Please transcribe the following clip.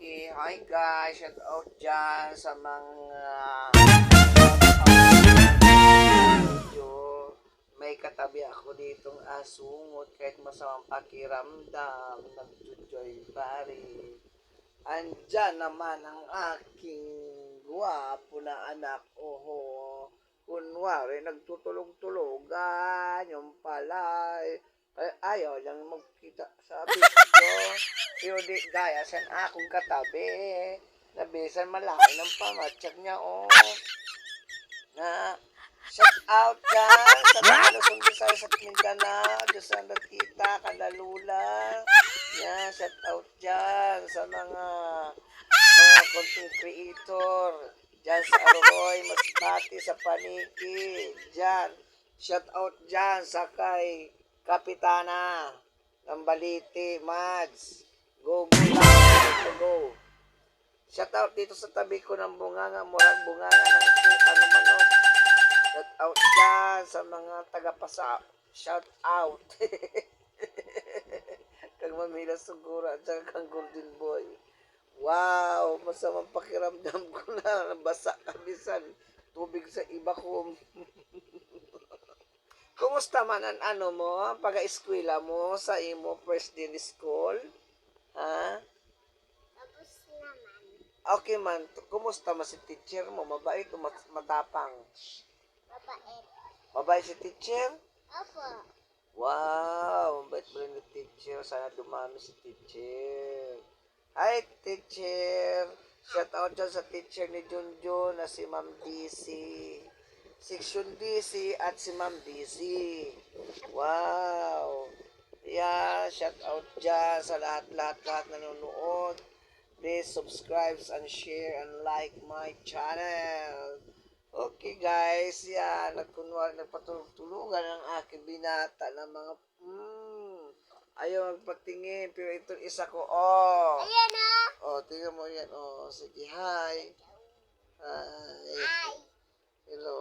Okay, hi guys, shout out dyan sa mga video. May katabi ako ditong asungot kahit masamang pakiramdam, nag-joy pare. Andyan naman ang aking guwapo na anak, oho. Kunwari, nagtutulog-tulogan, yung pala, ayaw lang magkita sa video. Pero di gaya san akong katabi. Nabisan malaki ng pamatsyag niya, oh. Na, shout out dyan sa mga Luzon, Visayas at Mindanao, dyan sa Natita, Kalalula. Yan, shout out dyan sa mga content creator. Dyan sa Aroy, Masbate, sa Paniki. Dyan, shout out dyan sa kay Kapitana ng Baliti, Mads. Go, go lang, go, go. Shout out dito sa tabi ko ng bunganga, murang bunganga ng manok. Shout out dyan sa mga tagapasa. Shout out. Kang Mamila Sugura at saka kang Golden Boy. Wow, masamang pakiramdam ko na basa kabisan. Tubig sa iba ko. Kumusta man ang ano mo, pag-eskwela mo sa imo first day ni school? Ha? Tapos naman. Okay man, kumusta man si teacher mo? Mabait o matapang? Mabait. Mabait si teacher? Opo. Wow, mabait mo rin ni teacher. Sana dumami si teacher. Hi, teacher. Shout out dyan sa teacher ni Junjun na si Ma'am DC. Section DC at si Ma'am DC. Wow. Yeah, shout out dyan sa lahat-lahat nanonood. Please subscribe and share and like my channel. Okay guys, yan, nagpatulungan ang aking binata ng mga ayaw magpatingin, pero itong isa ko, oh. Ayan na. Oh, tingnan mo yan, oh. Sige, hi. Hi. Hi. Hello.